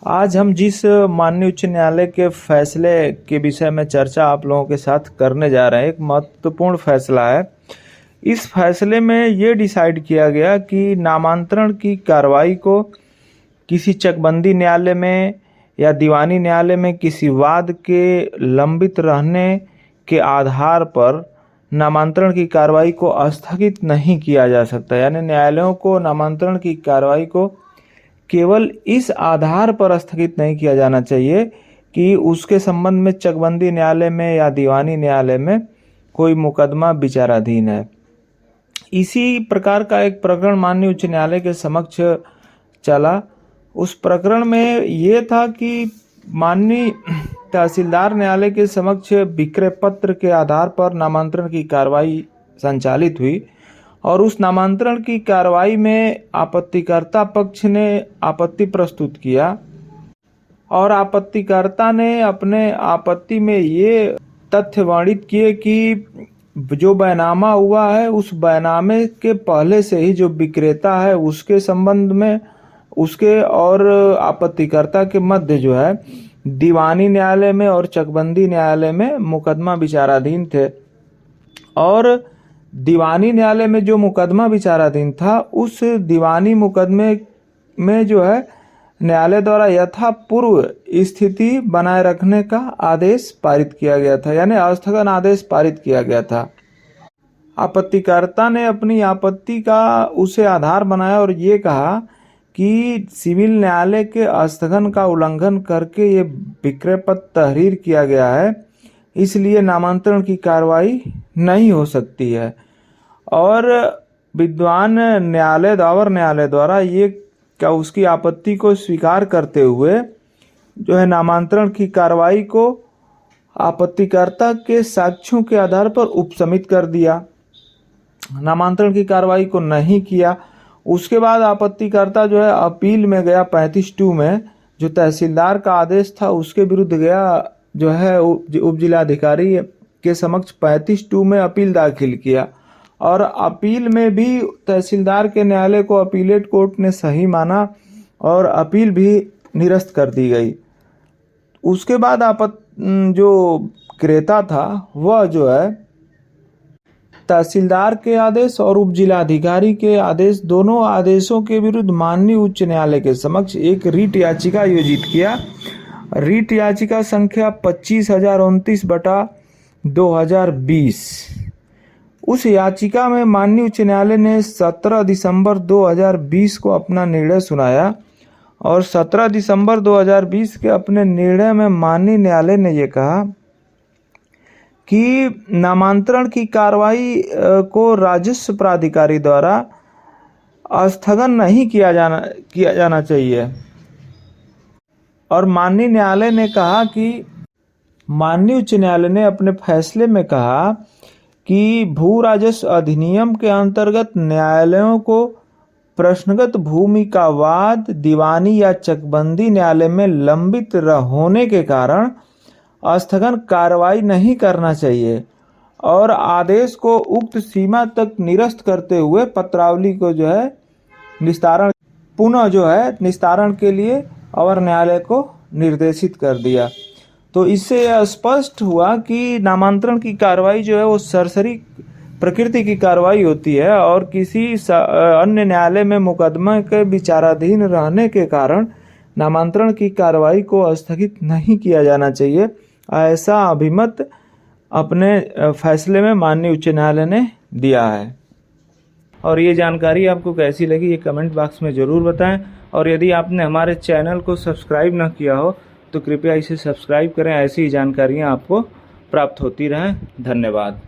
आज हम जिस माननीय उच्च न्यायालय के फैसले के विषय में चर्चा आप लोगों के साथ करने जा रहे हैं, एक महत्वपूर्ण फैसला है। इस फैसले में ये डिसाइड किया गया कि नामांतरण की कार्रवाई को किसी चकबंदी न्यायालय में या दीवानी न्यायालय में किसी वाद के लंबित रहने के आधार पर नामांतरण की कार्रवाई को स्थगित नहीं किया जा सकता। यानी न्यायालयों को नामांतरण की कार्रवाई को केवल इस आधार पर स्थगित नहीं किया जाना चाहिए कि उसके संबंध में चकबंदी न्यायालय में या दीवानी न्यायालय में कोई मुकदमा विचाराधीन है। इसी प्रकार का एक प्रकरण माननीय उच्च न्यायालय के समक्ष चला। उस प्रकरण में ये था कि माननीय तहसीलदार न्यायालय के समक्ष विक्रय पत्र के आधार पर नामांतरण की कार्रवाई संचालित हुई और उस नामांतरण की कार्रवाई में आपत्तिकर्ता पक्ष ने आपत्ति प्रस्तुत किया और आपत्तिकर्ता ने अपने आपत्ति में ये तथ्य वर्णित किए कि जो बैनामा हुआ है उस बैनामे के पहले से ही जो विक्रेता है उसके संबंध में उसके और आपत्तिकर्ता के मध्य जो है दीवानी न्यायालय में और चकबंदी न्यायालय में मुकदमा विचाराधीन थे। और दीवानी न्यायालय में जो मुकदमा विचाराधीन था उस दीवानी मुकदमे में जो है न्यायालय द्वारा यथापूर्व स्थिति बनाए रखने का आदेश पारित किया गया था, यानी स्थगन आदेश पारित किया गया था। आपत्तिकर्ता ने अपनी आपत्ति का उसे आधार बनाया और ये कहा कि सिविल न्यायालय के स्थगन का उल्लंघन करके ये विक्रय पत्र तहरीर किया गया है, इसलिए नामांतरण की कार्रवाई नहीं हो सकती है। और विद्वान न्यायालय दावर न्यायालय द्वारा ये क्या उसकी आपत्ति को स्वीकार करते हुए जो है नामांतरण की कार्रवाई को आपत्तिकर्ता के साक्ष्यों के आधार पर उपशमित कर दिया, नामांतरण की कार्रवाई को नहीं किया। उसके बाद आपत्तिकर्ता जो है अपील में गया 35(2) में, जो तहसीलदार का आदेश था उसके विरुद्ध गया, जो है उप जिलाधिकारी के समक्ष 35(2) में अपील दाखिल किया और अपील में भी तहसीलदार के न्यायालय को अपीलेट कोर्ट ने सही माना और अपील भी निरस्त कर दी गई। उसके बाद जो क्रेता था वह जो है तहसीलदार के आदेश और उप जिलाधिकारी के आदेश, दोनों आदेशों के विरुद्ध माननीय उच्च न्यायालय के समक्ष एक रीट याचिका आयोजित किया। रीट याचिका संख्या 25,029/2020। उस याचिका में माननीय उच्च न्यायालय ने 17 दिसंबर 2020 को अपना निर्णय सुनाया और 17 दिसंबर 2020 के अपने निर्णय में माननीय न्यायालय ने यह कहा कि नामांतरण की कार्रवाई को राजस्व प्राधिकारी द्वारा स्थगन नहीं किया जाना चाहिए। और माननीय न्यायालय ने कहा कि माननीय उच्च न्यायालय ने अपने फैसले में कहा कि भू राजस्व अधिनियम के अंतर्गत न्यायालयों को प्रश्नगत भूमि का वाद दीवानी या चकबंदी न्यायालय में लंबित होने के कारण स्थगन कार्रवाई नहीं करना चाहिए और आदेश को उक्त सीमा तक निरस्त करते हुए पत्रावली को जो है निस्तारण निस्तारण के लिए और न्यायालय को निर्देशित कर दिया। तो इससे यह स्पष्ट हुआ कि नामांतरण की कार्रवाई जो है वो सरसरी प्रकृति की कार्रवाई होती है और किसी अन्य न्यायालय में मुकदमा के विचाराधीन रहने के कारण नामांतरण की कार्रवाई को स्थगित नहीं किया जाना चाहिए। ऐसा अभिमत अपने फैसले में माननीय उच्च न्यायालय ने दिया है। और ये जानकारी आपको कैसी लगी ये कमेंट बॉक्स में ज़रूर बताएं और यदि आपने हमारे चैनल को सब्सक्राइब न किया हो तो कृपया इसे सब्सक्राइब करें। ऐसी जानकारियाँ आपको प्राप्त होती रहें। धन्यवाद।